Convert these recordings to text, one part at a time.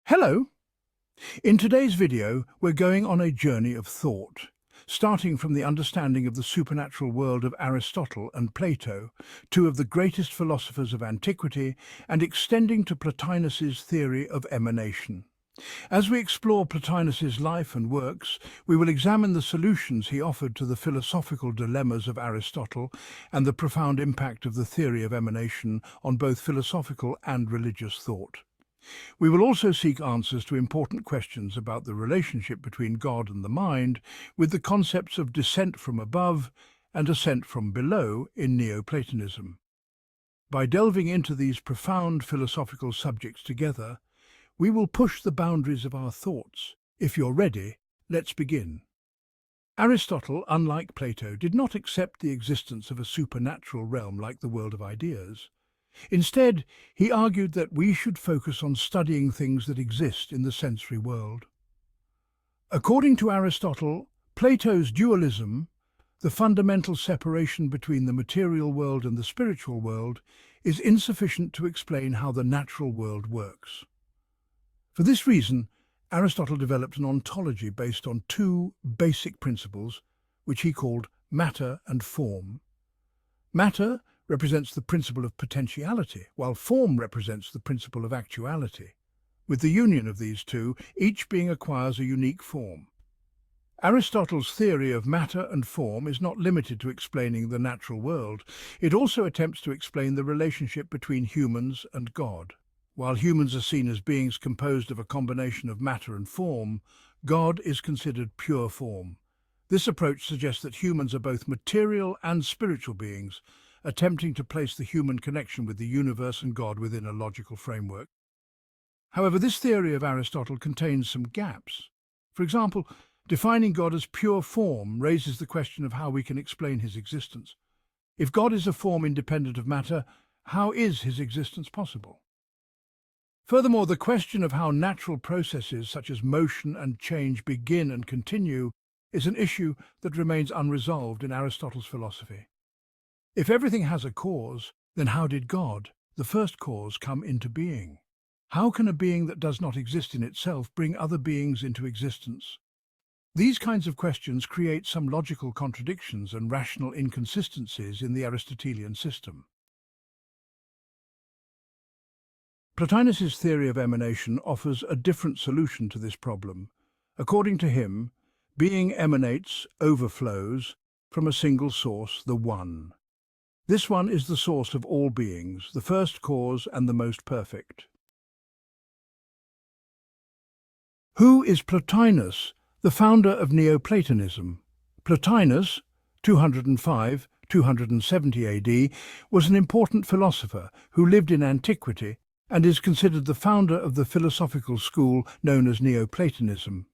Hello! In today's video, we're going on a journey of thought, starting from the understanding of the supernatural world of Aristotle and Plato, two of the greatest philosophers of antiquity, and extending to Plotinus's theory of emanation. As we explore Plotinus's life and works, we will examine the solutions he offered to the philosophical dilemmas of Aristotle and the profound impact of the theory of emanation on both philosophical and religious thought. We will also seek answers to important questions about the relationship between God and the mind, with the concepts of descent from above and ascent from below in Neo-Platonism. By delving into these profound philosophical subjects together, we will push the boundaries of our thoughts. If you're ready, let's begin. Aristotle, unlike Plato, did not accept the existence of a supernatural realm like the world of ideas. Instead, he argued that we should focus on studying things that exist in the sensory world. According to Aristotle, Plato's dualism, the fundamental separation between the material world and the spiritual world, is insufficient to explain how the natural world works. For this reason, Aristotle developed an ontology based on two basic principles, which he called matter and form. Matter represents the principle of potentiality, while form represents the principle of actuality. With the union of these two, each being acquires a unique form. Aristotle's theory of matter and form is not limited to explaining the natural world. It also attempts to explain the relationship between humans and God. While humans are seen as beings composed of a combination of matter and form, God is considered pure form. This approach suggests that humans are both material and spiritual beings, attempting to place the human connection with the universe and God within a logical framework. However, this theory of Aristotle contains some gaps. For example, defining God as pure form raises the question of how we can explain his existence. If God is a form independent of matter, how is his existence possible? Furthermore, the question of how natural processes such as motion and change begin and continue is an issue that remains unresolved in Aristotle's philosophy. If everything has a cause, then how did God, the first cause, come into being? How can a being that does not exist in itself bring other beings into existence? These kinds of questions create some logical contradictions and rational inconsistencies in the Aristotelian system. Plotinus's theory of emanation offers a different solution to this problem. According to him, being emanates, overflows, from a single source, the One. This one is the source of all beings, the first cause and the most perfect. Who is Plotinus, the founder of Neo-Platonism? Plotinus, 205–270 AD, was an important philosopher who lived in antiquity and is considered the founder of the philosophical school known as Neo-Platonism.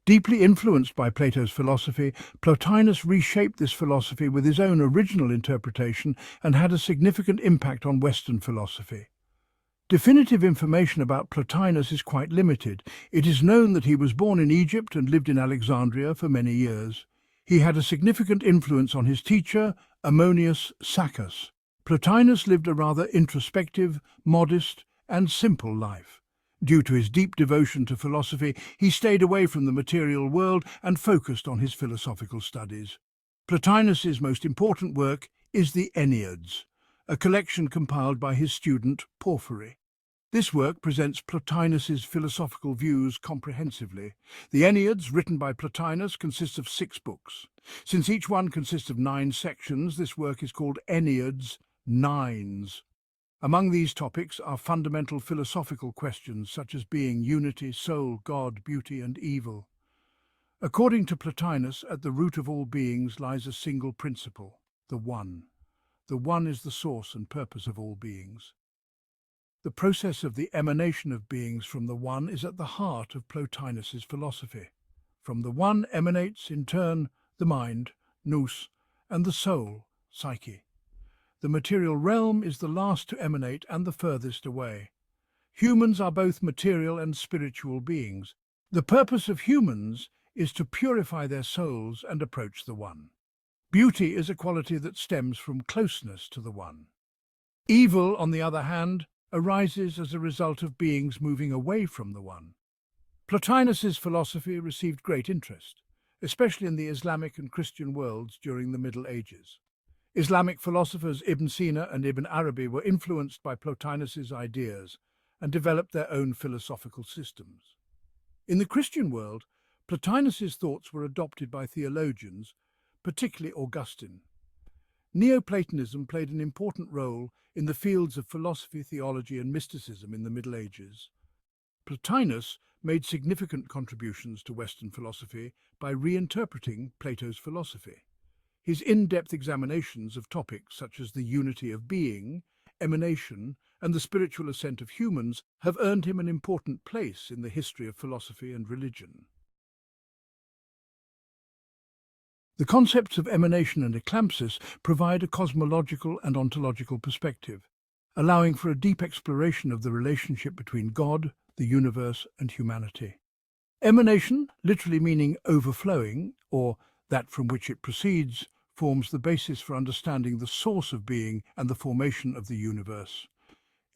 Deeply influenced by Plato's philosophy, Plotinus reshaped this philosophy with his own original interpretation and had a significant impact on Western philosophy. Definitive information about Plotinus is quite limited. It is known that he was born in Egypt and lived in Alexandria for many years. He had a significant influence on his teacher, Ammonius Saccas. Plotinus lived a rather introspective, modest, and simple life. Due to his deep devotion to philosophy, he stayed away from the material world and focused on his philosophical studies. Plotinus's most important work is the Enneads, a collection compiled by his student Porphyry. This work presents Plotinus's philosophical views comprehensively. The Enneads, written by Plotinus, consists of 6 books. Since each one consists of 9 sections, this work is called Enneads, Nines. Among these topics are fundamental philosophical questions such as being, unity, soul, God, beauty, and evil. According to Plotinus, at the root of all beings lies a single principle, the One. The One is the source and purpose of all beings. The process of the emanation of beings from the One is at the heart of Plotinus's philosophy. From the One emanates, in turn, the mind, nous, and the soul, psyche. The material realm is the last to emanate and the furthest away. Humans are both material and spiritual beings. The purpose of humans is to purify their souls and approach the One. Beauty is a quality that stems from closeness to the One. Evil, on the other hand, arises as a result of beings moving away from the One. Plotinus's philosophy received great interest, especially in the Islamic and Christian worlds during the Middle Ages. Islamic philosophers Ibn Sina and Ibn Arabi were influenced by Plotinus's ideas and developed their own philosophical systems. In the Christian world, Plotinus's thoughts were adopted by theologians, particularly Augustine. Neo-Platonism played an important role in the fields of philosophy, theology, and mysticism in the Middle Ages. Plotinus made significant contributions to Western philosophy by reinterpreting Plato's philosophy. His in-depth examinations of topics such as the unity of being, emanation, and the spiritual ascent of humans have earned him an important place in the history of philosophy and religion. The concepts of emanation and eclampsis provide a cosmological and ontological perspective, allowing for a deep exploration of the relationship between God, the universe, and humanity. Emanation, literally meaning overflowing, or that from which it proceeds, forms the basis for understanding the source of being and the formation of the universe.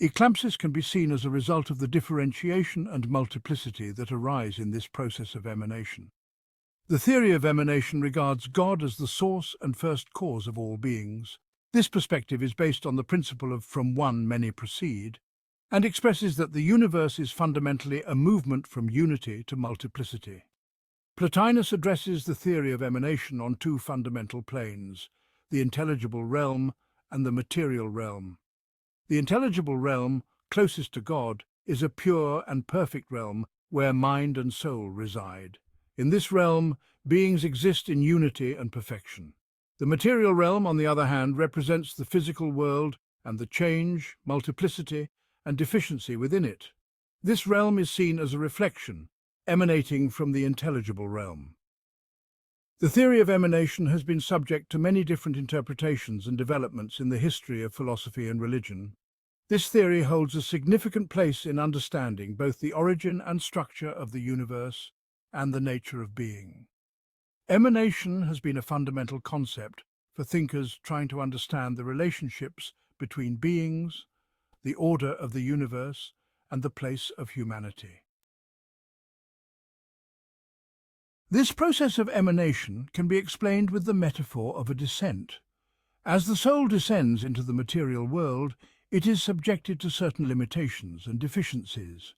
Eclampsis can be seen as a result of the differentiation and multiplicity that arise in this process of emanation. The theory of emanation regards God as the source and first cause of all beings. This perspective is based on the principle of from one many proceed, and expresses that the universe is fundamentally a movement from unity to multiplicity. Plotinus addresses the theory of emanation on two fundamental planes, the intelligible realm and the material realm. The intelligible realm, closest to God, is a pure and perfect realm where mind and soul reside. In this realm, beings exist in unity and perfection. The material realm, on the other hand, represents the physical world and the change, multiplicity, and deficiency within it. This realm is seen as a reflection, emanating from the intelligible realm. The theory of emanation has been subject to many different interpretations and developments in the history of philosophy and religion. This theory holds a significant place in understanding both the origin and structure of the universe and the nature of being. Emanation has been a fundamental concept for thinkers trying to understand the relationships between beings, the order of the universe, and the place of humanity. This process of emanation can be explained with the metaphor of a descent. As the soul descends into the material world, it is subjected to certain limitations and deficiencies.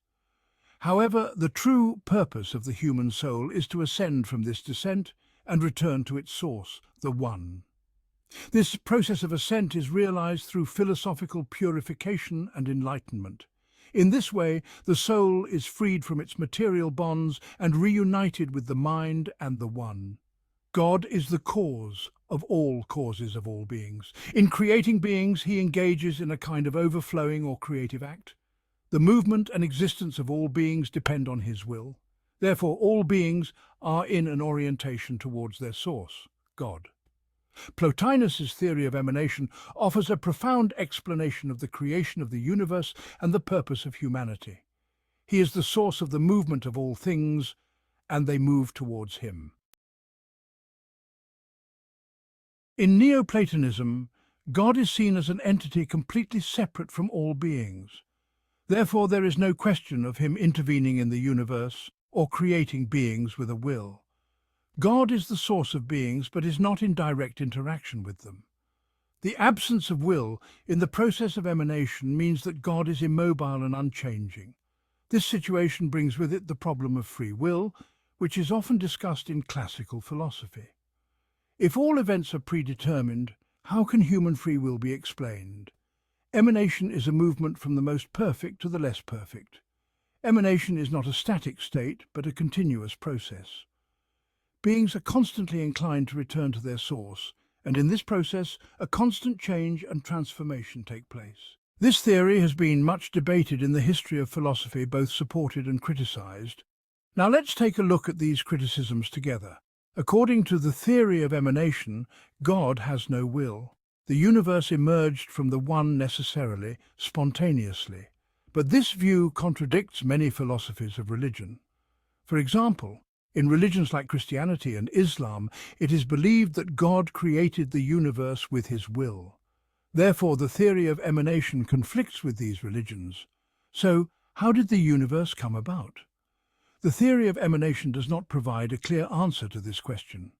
However, the true purpose of the human soul is to ascend from this descent and return to its source, the One. This process of ascent is realized through philosophical purification and enlightenment. In this way, the soul is freed from its material bonds and reunited with the mind and the One. God is the cause of all causes of all beings. In creating beings, he engages in a kind of overflowing or creative act. The movement and existence of all beings depend on his will. Therefore, all beings are in an orientation towards their source, God. Plotinus's theory of emanation offers a profound explanation of the creation of the universe and the purpose of humanity. He is the source of the movement of all things, and they move towards him. In Neo-Platonism, God is seen as an entity completely separate from all beings. Therefore, there is no question of him intervening in the universe or creating beings with a will. God is the source of beings, but is not in direct interaction with them. The absence of will in the process of emanation means that God is immobile and unchanging. This situation brings with it the problem of free will, which is often discussed in classical philosophy. If all events are predetermined, how can human free will be explained? Emanation is a movement from the most perfect to the less perfect. Emanation is not a static state, but a continuous process. Beings are constantly inclined to return to their source, and in this process, a constant change and transformation take place. This theory has been much debated in the history of philosophy, both supported and criticized. Now let's take a look at these criticisms together. According to the theory of emanation, God has no will. The universe emerged from the One necessarily, spontaneously. But this view contradicts many philosophies of religion. For example, in religions like Christianity and Islam, it is believed that God created the universe with his will. Therefore, the theory of emanation conflicts with these religions. So, how did the universe come about? The theory of emanation does not provide a clear answer to this question.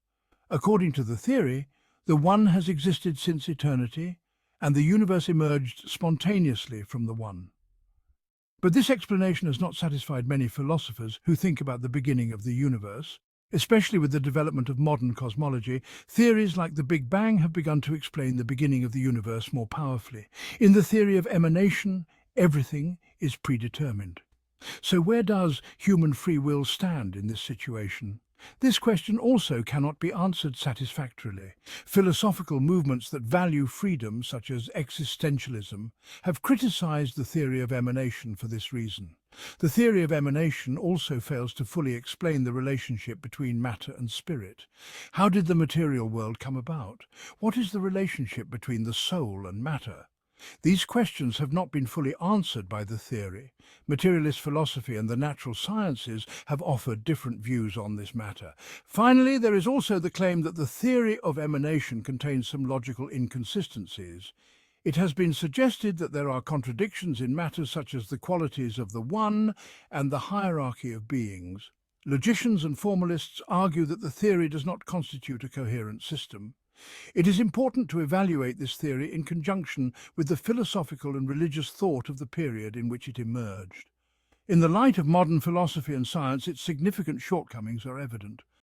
According to the theory, the One has existed since eternity, and the universe emerged spontaneously from the One. But this explanation has not satisfied many philosophers who think about the beginning of the universe. Especially with the development of modern cosmology, theories like the Big Bang have begun to explain the beginning of the universe more powerfully. In the theory of emanation, everything is predetermined. So where does human free will stand in this situation? This question also cannot be answered satisfactorily. Philosophical movements that value freedom, such as existentialism, have criticized the theory of emanation for this reason. The theory of emanation also fails to fully explain the relationship between matter and spirit. How did the material world come about? What is the relationship between the soul and matter? These questions have not been fully answered by the theory. Materialist philosophy and the natural sciences have offered different views on this matter. Finally, there is also the claim that the theory of emanation contains some logical inconsistencies. It has been suggested that there are contradictions in matters such as the qualities of the One and the hierarchy of beings. Logicians and formalists argue that the theory does not constitute a coherent system. It is important to evaluate this theory in conjunction with the philosophical and religious thought of the period in which it emerged. In the light of modern philosophy and science, its significant shortcomings are evident.